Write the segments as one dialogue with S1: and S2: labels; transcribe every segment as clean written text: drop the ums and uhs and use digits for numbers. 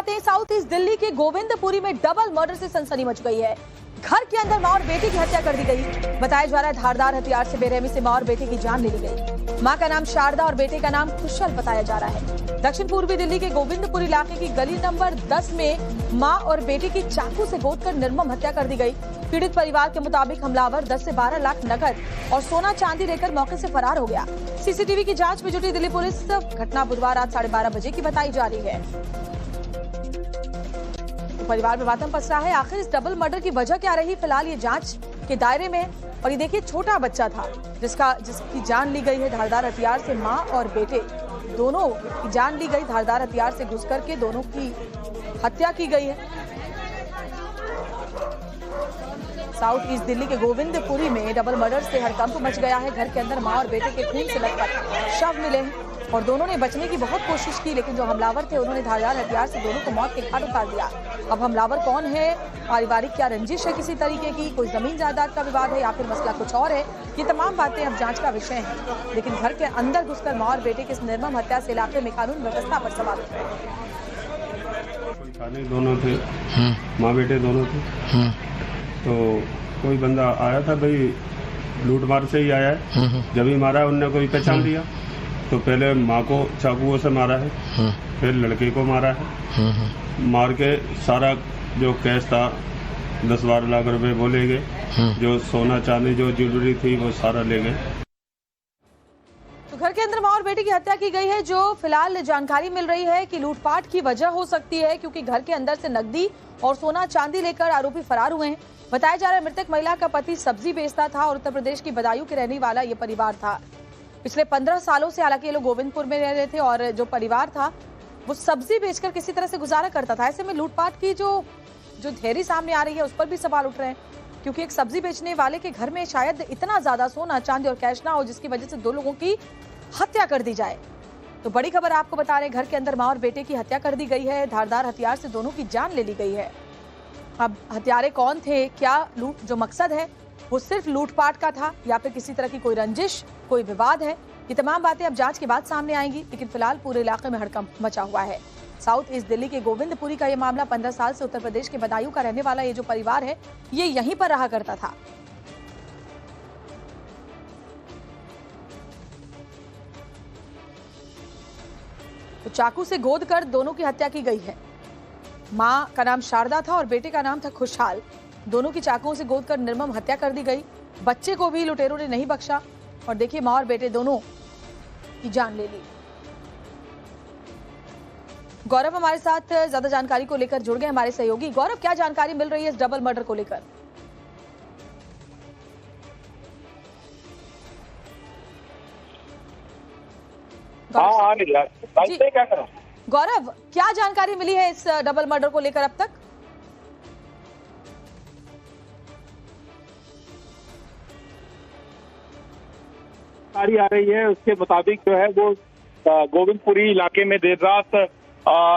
S1: बातें। South east Delhi के गोविंदपुरी में डबल मर्डर से सनसनी मच गई है। घर के अंदर मां और बेटे की हत्या कर दी गई। बताया जा रहा है धारदार हथियार से बेरहमी से मां और बेटे की जान ले ली गई। मां का नाम शारदा और बेटे का नाम कुशल बताया जा रहा है। दक्षिण पूर्वी दिल्ली के गोविंदपुर इलाके की गली नंबर 10 में मां और बेटे की चाकू से गोदकर निर्मम हत्या कर दी गई। पीड़ित परिवार के मुताबिक हमलावर 10 से 12 लाख नकद और सोना चांदी लेकर मौके से फरार हो गया। सीसीटीवी की जांच में जुटी दिल्ली पुलिस। घटना बुधवार रात 12:30 बजे की बताई जा रही है। परिवार में मातम पसरा है। आखिर इस डबल मर्डर की वजह क्या रही, फिलहाल ये जांच के दायरे में। और ये देखिए, छोटा बच्चा था जिसकी जान ली गई है धारदार हथियार से। मां और बेटे दोनों की जान ली गई। धारदार हथियार से घुस करके दोनों की हत्या की गई है। साउथ ईस्ट दिल्ली के गोविंदपुरी में डबल मर्डर से हड़कंप मच गया है। घर के अंदर मां और बेटे के खून से लथपथ शव मिले हैं और दोनों ने बचने की बहुत कोशिश की, लेकिन जो हमलावर थे उन्होंने धारदार हथियार से दोनों को मौत के घाट उतार दिया। अब हमलावर कौन है, पारिवारिक क्या रंजिश है किसी तरीके की, कोई जमीन जायदाद का विवाद है या फिर मसला कुछ और है, ये तमाम बातें अब जांच का विषय है। लेकिन घर के अंदर घुसकर मां और बेटे की इस निर्मम हत्या से इलाके में कानून व्यवस्था पर सवाल उठ रहे हैं।
S2: दोनों थे, माँ बेटे दोनों थे। तो कोई बंदा आया था, भाई लूट मार से ही आया है। जब ही मारा उनने कोई पहचान लिया, तो पहले माँ को चाकुओं से मारा है, फिर लड़के को मारा है। मार के सारा जो कैश था 10-12 लाख रुपए वो ले गए। जो सोना चांदी जो ज्वेलरी थी वो सारा ले गए।
S1: तो घर के अंदर मां और बेटे की हत्या की गई है। जो फिलहाल जानकारी मिल रही है कि लूटपाट की वजह हो सकती है, क्योंकि घर के अंदर से नकदी और सोना चांदी लेकर आरोपी फरार हुए हैं। बताया जा रहा है मृतक महिला का पति सब्जी बेचता था और उत्तर प्रदेश की बदायूं के रहने वाला ये परिवार था। पिछले 15 सालों से हालांकि ये लोग गोविंदपुर में रह रहे थे और जो परिवार था वो सब्जी बेचकर किसी तरह से गुजारा करता था। ऐसे में लूटपाट की जो धेरी सामने आ रही है उस पर भी सवाल उठ रहे हैं, क्योंकि एक सब्जी बेचने वाले के घर में शायद इतना ज्यादा सोना चांदी और कैश ना हो जिसकी वजह से दो लोगों की हत्या कर दी जाए। तो बड़ी खबर आपको बता रहे हैं, घर के अंदर मां और बेटे की हत्या कर दी गई है। धारदार हथियार से दोनों की जान ले ली गई है। अब हत्यारे कौन थे, क्या जो मकसद है वो सिर्फ लूटपाट का था या फिर किसी तरह की कोई रंजिश, कोई विवाद है, ये तमाम बातें अब जांच के बाद सामने आएंगी। लेकिन फिलहाल पूरे इलाके में हड़कंप मचा हुआ है। साउथ ईस्ट दिल्ली के गोविंदपुरी का ये मामला 15 साल से उत्तर प्रदेश के बदायूं का रहने वाला ये जो परिवार है ये यहीं पर रहा करता था। तो चाकू से गोद कर दोनों की हत्या की गई है। मां का नाम शारदा था और बेटे का नाम था खुशहाल। दोनों की चाकुओं से गोद कर निर्मम हत्या कर दी गई। बच्चे को भी लुटेरों ने नहीं बख्शा और देखिए मां और बेटे दोनों की जान ले ली। गौरव हमारे साथ ज्यादा जानकारी को लेकर जुड़ गए, हमारे सहयोगी। गौरव, क्या जानकारी मिल रही है इस डबल मर्डर को लेकर? गौरव, क्या जानकारी मिली है इस डबल मर्डर को लेकर अब तक?
S3: आ रही है उसके मुताबिक जो है वो गोविंदपुरी इलाके में देर रात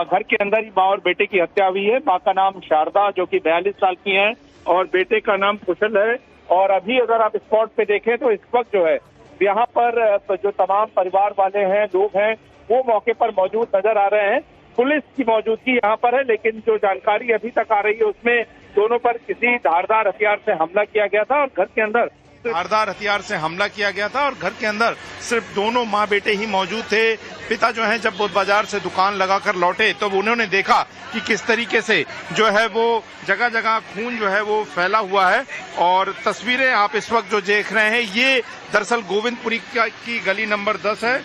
S3: घर के अंदर ही मां और बेटे की हत्या हुई है। मां का नाम शारदा जो कि 42 साल की है और बेटे का नाम कुशल है। और अभी अगर आप स्पॉट पे देखें तो इस वक्त जो है यहाँ पर जो तमाम परिवार वाले हैं, लोग हैं, वो मौके पर मौजूद नजर आ रहे हैं। पुलिस की मौजूदगी यहाँ पर है, लेकिन जो जानकारी अभी तक आ रही है उसमें दोनों पर किसी धारदार हथियार से हमला किया गया था और घर के अंदर
S4: धारदार हथियार से हमला किया गया था और घर के अंदर सिर्फ दोनों माँ बेटे ही मौजूद थे। पिता जो है जब बाजार से दुकान लगाकर लौटे तो उन्होंने देखा कि किस तरीके से जो है वो जगह जगह खून जो है वो फैला हुआ है। और तस्वीरें आप इस वक्त जो देख रहे हैं ये दरअसल गोविंदपुरी की गली नंबर 10 है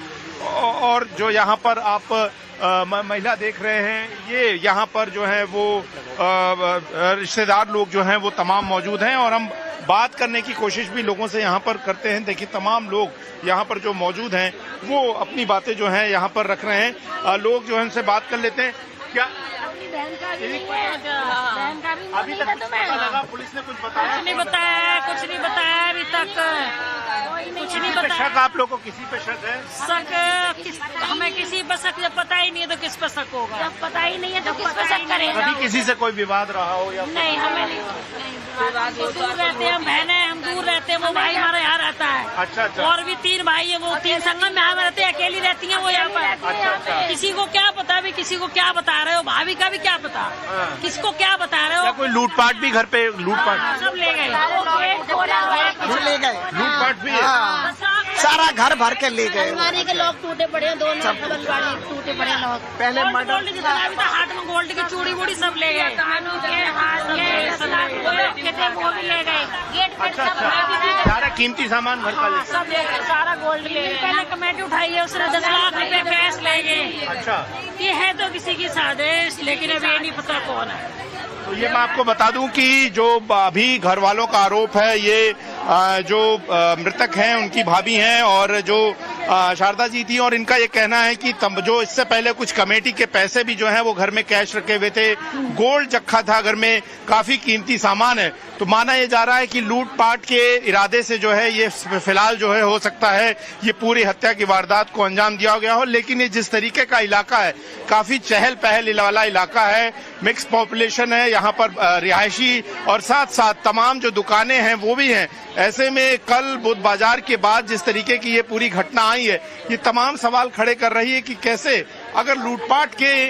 S4: और जो यहाँ पर आप महिला देख रहे हैं ये यहाँ पर जो है वो रिश्तेदार लोग जो हैं वो तमाम मौजूद हैं और हम बात करने की कोशिश भी लोगों से यहाँ पर करते हैं। देखिए तमाम लोग यहाँ पर जो मौजूद हैं वो अपनी बातें जो हैं यहाँ पर रख रहे हैं। लोग जो है उनसे बात कर लेते हैं। क्या
S5: बहन का भी अभी तक
S4: लगा? पुलिस ने कुछ बताया?
S5: कुछ नहीं बताया, कुछ नहीं बताया अभी तक, कुछ नहीं बताया।
S4: शक आप लोग को किसी पे शक है?
S5: शक हमें किसी पर शक जब पता ही नहीं है तो किस पर शक होगा? जब पता ही नहीं है तो किस पर शक करेगा?
S4: कभी किसी से कोई विवाद रहा हो या?
S5: नहीं, हमें नहीं। दूर रहते हैं, हम बहन है, हम दूर रहते हैं। वो भाई हमारे यहाँ रहता है।
S4: अच्छा।
S5: और भी 3 भाई है, वो 3 संगम में यहाँ रहते हैं, अकेली रहती है वो यहाँ पर। किसी को क्या पता, भी किसी को क्या बता रहे हो, भाभी का भी क्या पता। किसको क्या बता रहे हो?
S4: कोई लूटपाट भी घर पे लूटपाट
S5: सब ले गए,
S4: लूटपाट भी है।
S6: सारा घर भर के ले गए।
S5: अलमारी के लॉक टूटे पड़े हैं, दोनों अलमारी टूटे पड़े हैं लॉक।
S6: पहले
S5: गोल्ड की तरह था, हाथ में गोल्ड की चूड़ी वूड़ी सब ले गए, कानों के हाथ के वो भी ले गए, गेट पे
S4: सारा कीमती सामान घर का
S5: सब ले गए, सारा गोल्ड ले गए। पहले कमेटी उठाई है, उसने 10 लाख रुपए कैश ले गए।
S4: अच्छा,
S5: ये है तो किसी की साजिश, लेकिन अब ये नहीं पता कौन है।
S4: तो ये मैं आपको बता दूं कि जो अभी घर वालों का आरोप है, ये जो मृतक हैं उनकी भाभी हैं और जो शारदा जी थी, और इनका ये कहना है कि जो इससे पहले कुछ कमेटी के पैसे भी जो हैं वो घर में कैश रखे हुए थे, गोल्ड रखा था घर में, काफी कीमती सामान है। तो माना ये जा रहा है कि लूटपाट के इरादे से जो है ये फिलहाल जो है हो सकता है ये पूरी हत्या की वारदात को अंजाम दिया गया हो। लेकिन ये जिस तरीके का इलाका है, काफी चहल पहल वाला इलाका है, मिक्स पॉपुलेशन है, यहाँ पर रिहायशी और साथ साथ तमाम जो दुकानें हैं वो भी हैं। ऐसे में कल बुध बाजार के बाद जिस तरीके की ये पूरी घटना आई है, ये तमाम सवाल खड़े कर रही है कि कैसे अगर लूटपाट के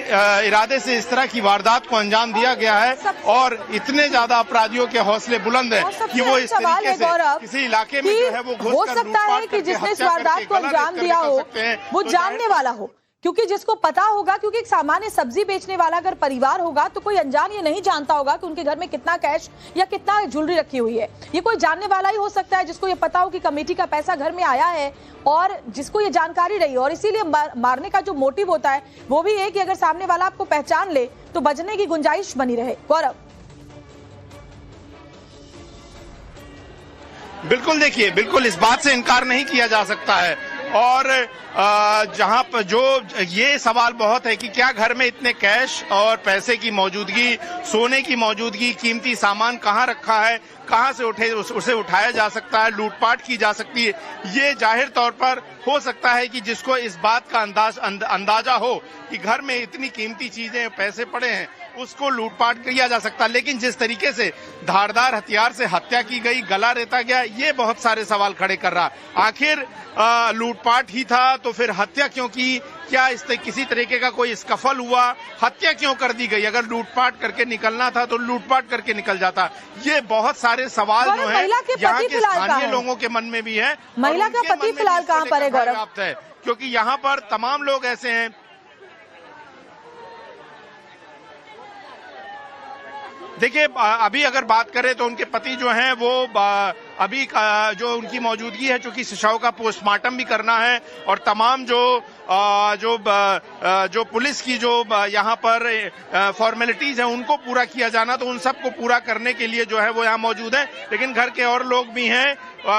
S4: इरादे से इस तरह की वारदात को अंजाम दिया गया है और इतने ज्यादा अपराधियों के हौसले बुलंद हैं कि वो इस तरीके से किसी इलाके में जो है वो
S1: हो सकता है कि जिसने इस वारदात को अंजाम दिया हो वो जानने वाला हो, क्योंकि जिसको पता होगा, क्योंकि एक सामान्य सब्जी बेचने वाला अगर परिवार होगा तो कोई अनजान ये नहीं जानता होगा कि उनके घर में कितना कैश या कितना ज्वेलरी रखी हुई है। ये कोई जानने वाला ही हो सकता है जिसको ये पता हो कि कमेटी का पैसा घर में आया है और जिसको ये जानकारी रही, और इसीलिए मारने का जो मोटिव होता है वो भी है कि अगर सामने वाला आपको पहचान ले तो बचने की गुंजाइश बनी रहे। गौरव,
S4: बिल्कुल, देखिए, बिल्कुल इस बात से इनकार नहीं किया जा सकता है। और जहां पर जो ये सवाल बहुत है कि क्या घर में इतने कैश और पैसे की मौजूदगी, सोने की मौजूदगी, कीमती सामान कहाँ रखा है, कहाँ से उसे उठाया जा सकता है, लूटपाट की जा सकती है। ये जाहिर तौर पर हो सकता है कि जिसको इस बात का अंदाजा हो कि घर में इतनी कीमती चीजें, पैसे पड़े हैं, उसको लूटपाट किया जा सकता है। लेकिन जिस तरीके से धारदार हथियार से हत्या की गई, गला रेता गया, ये बहुत सारे सवाल खड़े कर रहा। आखिर लूटपाट ही था तो फिर हत्या क्यों की? क्या किसी तरीके का कोई स्कफल हुआ? हत्या क्यों कर दी गई? अगर लूटपाट करके निकलना था तो लूटपाट करके निकल जाता। ये बहुत सारे सवाल जो है यहाँ के स्थानीय लोगों के मन में भी है।
S1: महिला का पति फिलहाल कहाँ पर है गौरव?
S4: क्योंकि यहाँ पर तमाम लोग ऐसे हैं। देखिए, अभी अगर बात करें तो उनके पति जो हैं वो अभी जो उनकी मौजूदगी है, चूंकि शव का पोस्टमार्टम भी करना है और तमाम जो पुलिस की जो यहाँ पर फॉर्मेलिटीज है उनको पूरा किया जाना, तो उन सबको पूरा करने के लिए जो है वो यहाँ मौजूद है। लेकिन घर के और लोग भी हैं,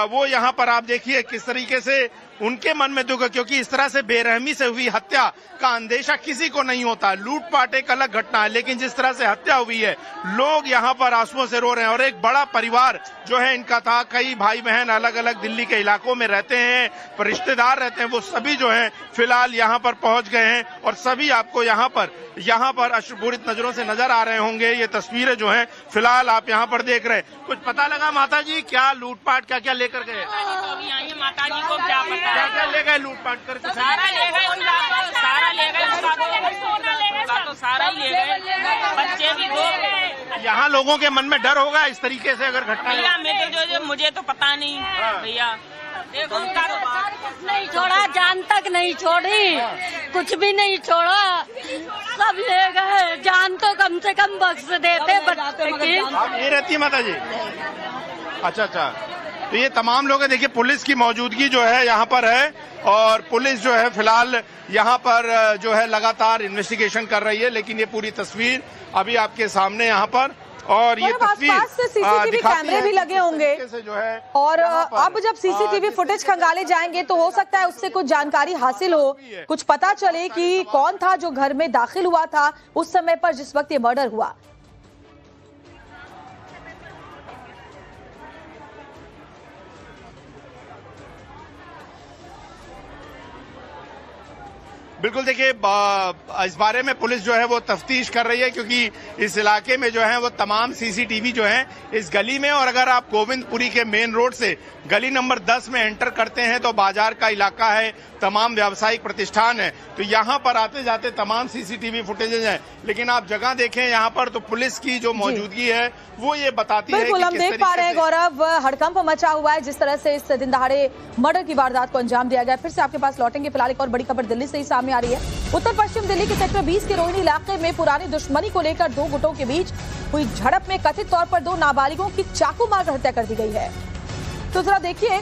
S4: वो यहाँ पर आप देखिए किस तरीके से उनके मन में दुख है, क्योंकि इस तरह से बेरहमी से हुई हत्या का अंदेशा किसी को नहीं होता। लूटपाट एक अलग घटना है, लेकिन जिस तरह से हत्या हुई है, लोग यहाँ पर आंसुओं से रो रहे हैं। और एक बड़ा परिवार जो है इनका था, कई भाई बहन अलग अलग दिल्ली के इलाकों में रहते हैं, रिश्तेदार रहते हैं, वो सभी जो है फिलहाल यहाँ पर पहुंच गए हैं और सभी आपको यहाँ पर अश्रुपूरित नजरों से नजर आ रहे होंगे। ये तस्वीरें जो हैं फिलहाल आप यहाँ पर देख रहे हैं। कुछ पता लगा माता जी, क्या लूटपाट क्या क्या लेकर गए?
S5: माता जी को क्या पता,
S4: क्या क्या ले गए लूटपाट कर?
S5: सारा ले गए, सारा ले गए, सोना ले गए, तो सारा ही ले गए, बच्चे भी दो गए।
S4: यहाँ लोगों के मन में डर होगा इस तरीके से अगर घटना?
S5: भैया मुझे तो पता नहीं भैया, देखो उनका कुछ नहीं छोड़ा, जान तक नहीं छोड़ी, कुछ भी नहीं छोड़ा, सब ले गए। जान तो कम से कम बख्श देते बच्चे की।
S4: आप ये रहती है माता जी? अच्छा, तो ये तमाम लोग हैं। देखिए, पुलिस की मौजूदगी जो है यहाँ पर है और पुलिस जो है फिलहाल यहाँ पर जो है लगातार इन्वेस्टिगेशन कर रही है। लेकिन ये पूरी तस्वीर अभी आपके सामने यहाँ पर, और ये तस्वीर
S1: आसपास से सीसीटीवी कैमरे भी लगे होंगे
S4: जो है,
S1: और अब जब सीसीटीवी फुटेज खंगाले जाएंगे तो हो सकता है उससे कुछ जानकारी हासिल हो, कुछ पता चले कि कौन था जो घर में दाखिल हुआ था उस समय पर जिस वक्त ये मर्डर हुआ।
S4: बिल्कुल देखिए, इस बारे में पुलिस जो है वो तफ्तीश कर रही है, क्योंकि इस इलाके में जो है वो तमाम सीसीटीवी जो है इस गली में, और अगर आप गोविंदपुरी के मेन रोड से गली नंबर 10 में एंटर करते हैं तो बाजार का इलाका है, तमाम व्यावसायिक प्रतिष्ठान है, तो यहाँ पर आते जाते तमाम सीसीटीवी फुटेजेज हैं। लेकिन आप जगह देखें यहाँ पर तो पुलिस की जो मौजूदगी है वो ये बताती है कि
S1: बिल्कुल हम देख पा रहे हैं गौरव, हड़कंप मचा हुआ है जिस तरह से इस दिन दहाड़े मर्डर की वारदात को अंजाम दिया गया। फिर से आपके पास लौटेंगे, फिलहाल एक और बड़ी खबर दिल्ली से ही सामने आ रही है। उत्तर पश्चिम दिल्ली के सेक्टर 20 के रोहिणी इलाके में पुरानी दुश्मनी को लेकर दो गुटों के बीच हुई झड़प में कथित तौर पर दो नाबालिगों की चाकू मारकर हत्या कर दी गई है। तो जरा देखिए,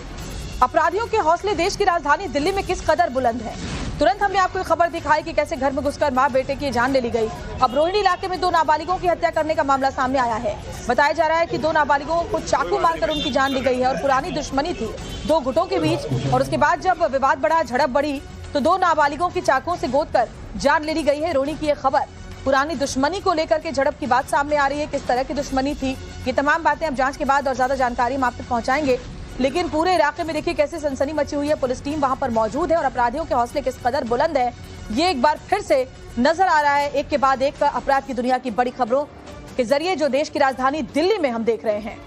S1: अपराधियों के हौसले देश की राजधानी दिल्ली में किस कदर बुलंद है। तुरंत हमने आपको खबर दिखाई कि कैसे घर में घुसकर मां बेटे की जान ले ली गई। अब रोहिणी इलाके में दो नाबालिगों की हत्या करने का मामला सामने आया है। बताया जा रहा है कि दो नाबालिगों को चाकू मारकर उनकी जान ली गई है और पुरानी दुश्मनी थी दो गुटों के बीच, और उसके बाद जब विवाद बढ़ा, झड़प बढ़ी, तो दो नाबालिगों की चाकुओं से गोदकर जान ले ली गई है। रोहिणी की यह खबर पुरानी दुश्मनी को लेकर के झड़प की बात सामने आ रही है। किस तरह की दुश्मनी थी, ये तमाम बातें अब जांच के बाद और ज्यादा जानकारी हम आप तक पहुंचाएंगे। लेकिन पूरे इलाके में देखिए कैसे सनसनी मची हुई है। पुलिस टीम वहां पर मौजूद है और अपराधियों के हौसले किस कदर बुलंद है, ये एक बार फिर से नजर आ रहा है। एक के बाद एक अपराध की दुनिया की बड़ी खबरों के जरिए जो देश की राजधानी दिल्ली में हम देख रहे हैं।